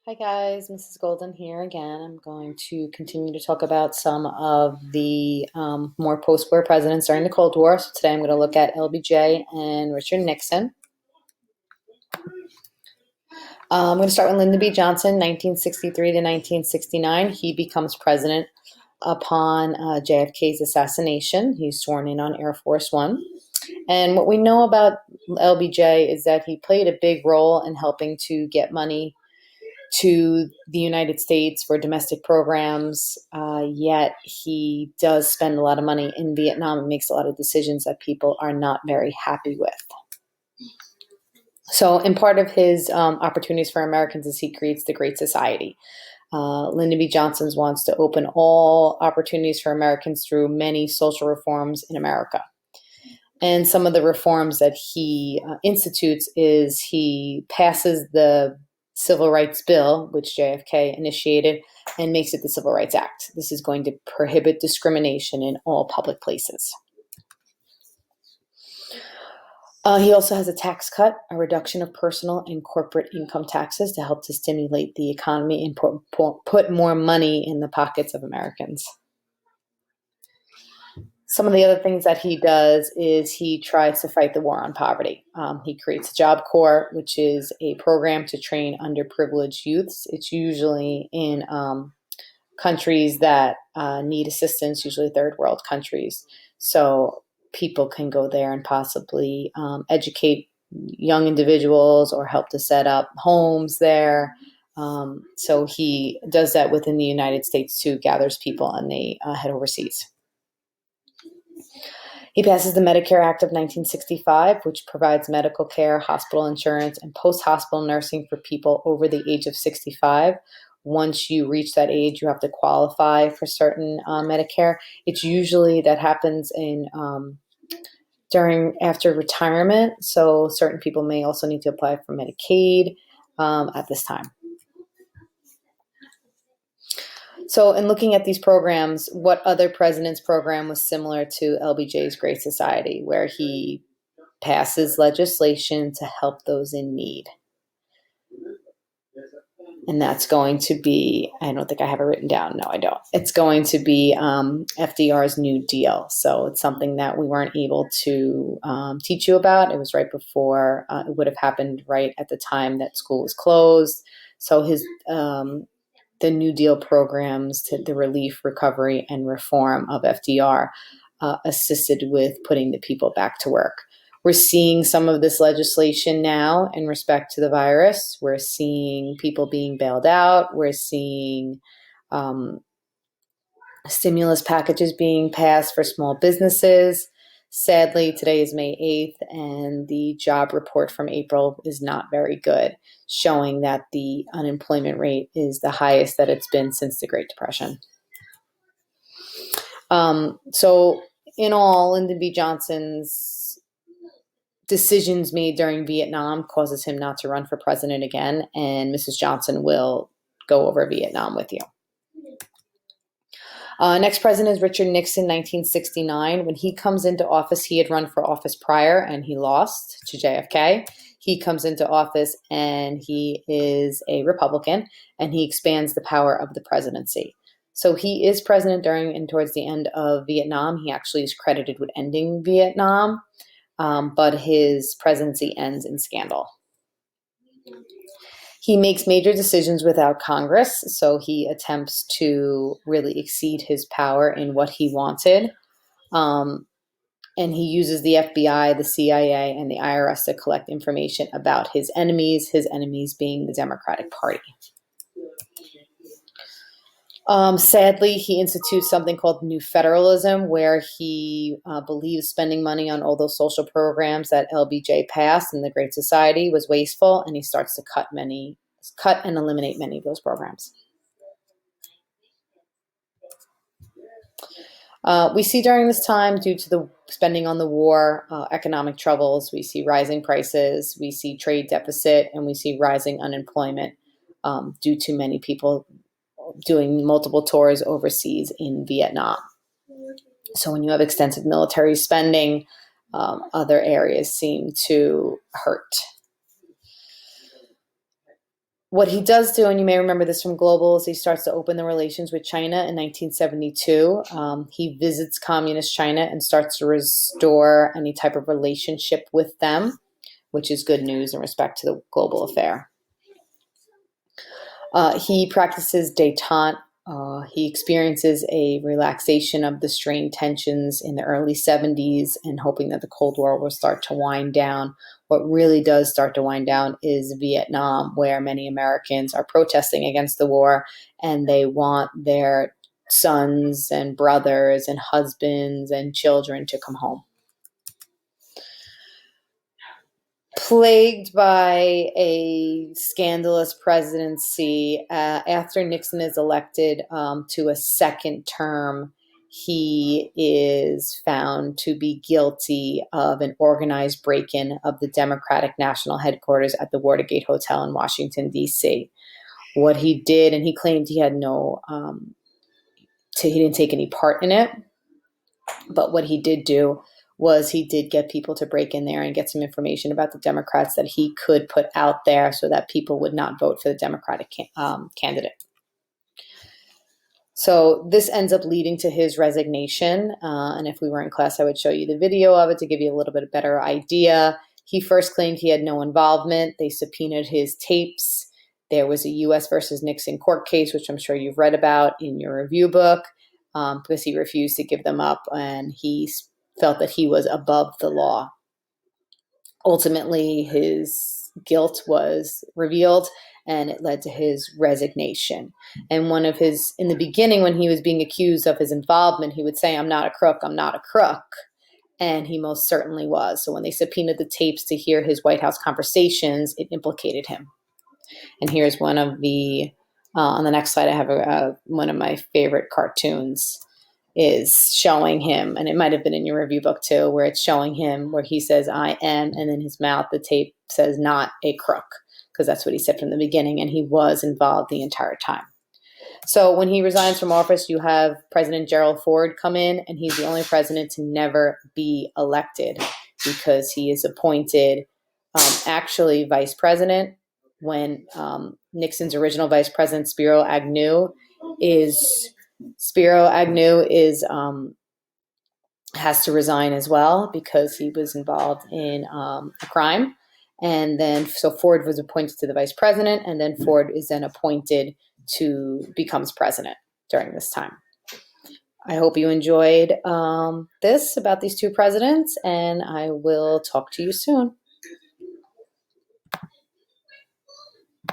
Hi guys, Mrs. Golden here again. I'm going to continue to talk about some of the more post-war presidents during the Cold War. So today I'm going to look at LBJ and Richard Nixon. I'm going to start with Lyndon B. Johnson, 1963 to 1969. He becomes president upon JFK's assassination. He's sworn in on Air Force One. And what we know about LBJ is that he played a big role in helping to get money to the United States for domestic programs, yet he does spend a lot of money in Vietnam and makes a lot of decisions that people are not very happy with. So, in part of his opportunities for Americans is he creates the Great Society. Lyndon B. Johnson wants to open all opportunities for Americans through many social reforms in America. And some of the reforms that he institutes is he passes the Civil Rights Bill, which JFK initiated, and makes it the Civil Rights Act. This is going to prohibit discrimination in all public places. He also has a tax cut, a reduction of personal and corporate income taxes to help to stimulate the economy and put more money in the pockets of Americans. Some of the other things that he does is he tries to fight the war on poverty. He creates a Job Corps, which is a program to train underprivileged youths. It's usually in countries that need assistance, usually third world countries. So people can go there and possibly educate young individuals or help to set up homes there. So he does that within the United States too, gathers people and they head overseas. He passes the Medicare Act of 1965, which provides medical care, hospital insurance, and post-hospital nursing for people over the age of 65. Once you reach that age, you have to qualify for certain Medicare. It's usually that happens in after retirement, so certain people may also need to apply for Medicaid at this time. So in looking at these programs, what other president's program was similar to LBJ's Great Society, where he passes legislation to help those in need? And that's going to be, I don't think I have it written down. No, I don't. It's going to be FDR's New Deal. So it's something that we weren't able to teach you about. It was right before, it would have happened right at the time that school was closed. So his the New Deal programs, to the relief, recovery, and reform of FDR assisted with putting the people back to work. We're seeing some of this legislation now in respect to the virus. We're seeing people being bailed out. We're seeing stimulus packages being passed for small businesses. Sadly, today is May 8th, and the job report from April is not very good, showing that the unemployment rate is the highest that it's been since the Great Depression. So in all, Lyndon B. Johnson's decisions made during Vietnam causes him not to run for president again, and Mrs. Johnson will go over Vietnam with you. Next president is Richard Nixon, 1969. When he comes into office, he had run for office prior and he lost to JFK. He comes into office and he is a Republican and he expands the power of the presidency. So he is president during and towards the end of Vietnam. He actually is credited with ending Vietnam, but his presidency ends in scandal. He makes major decisions without Congress, so he attempts to really exceed his power in what he wanted. And he uses the FBI, the CIA, and the IRS to collect information about his enemies being the Democratic Party. Sadly, he institutes something called New Federalism, where he believes spending money on all those social programs that LBJ passed in the Great Society was wasteful, and he starts to cut and eliminate many of those programs. We see during this time, due to the spending on the war, economic troubles, we see rising prices, we see trade deficit, and we see rising unemployment due to many people doing multiple tours overseas in Vietnam. So when you have extensive military spending, other areas seem to hurt. What he does do, and you may remember this from Global, is he starts to open the relations with China in 1972. He visits communist China and starts to restore any type of relationship with them, which is good news in respect to the global affair. He practices détente. He experiences a relaxation of the strained tensions in the early 70s and hoping that the Cold War will start to wind down. What really does start to wind down is Vietnam, where many Americans are protesting against the war and they want their sons and brothers and husbands and children to come home. Plagued by a scandalous presidency, after Nixon is elected to a second term, he is found to be guilty of an organized break-in of the Democratic National Headquarters at the Watergate Hotel in Washington, D.C. What he did, and he claimed he had he didn't take any part in it, but what he did do was he did get people to break in there and get some information about the Democrats that he could put out there so that people would not vote for the Democratic candidate. So this ends up leading to his resignation. And if we were in class, I would show you the video of it to give you a little bit better idea. He first claimed he had no involvement. They subpoenaed his tapes. There was a U.S. versus Nixon court case, which I'm sure you've read about in your review book, because he refused to give them up and he felt that he was above the law. Ultimately, his guilt was revealed and it led to his resignation. And in the beginning, when he was being accused of his involvement, he would say, "I'm not a crook, I'm not a crook." And he most certainly was. So when they subpoenaed the tapes to hear his White House conversations, it implicated him. And here's one of on the next slide, I have one of my favorite cartoons is showing him, and it might have been in your review book too, where it's showing him where he says, "I am," and in his mouth, the tape says, "not a crook," because that's what he said from the beginning, and he was involved the entire time. So when he resigns from office, you have President Gerald Ford come in, and he's the only president to never be elected because he is appointed actually vice president when Nixon's original vice president, Spiro Agnew, has to resign as well because he was involved in a crime. And then, so Ford was appointed to the vice president, and then Ford is then appointed becomes president during this time. I hope you enjoyed this about these two presidents, and I will talk to you soon.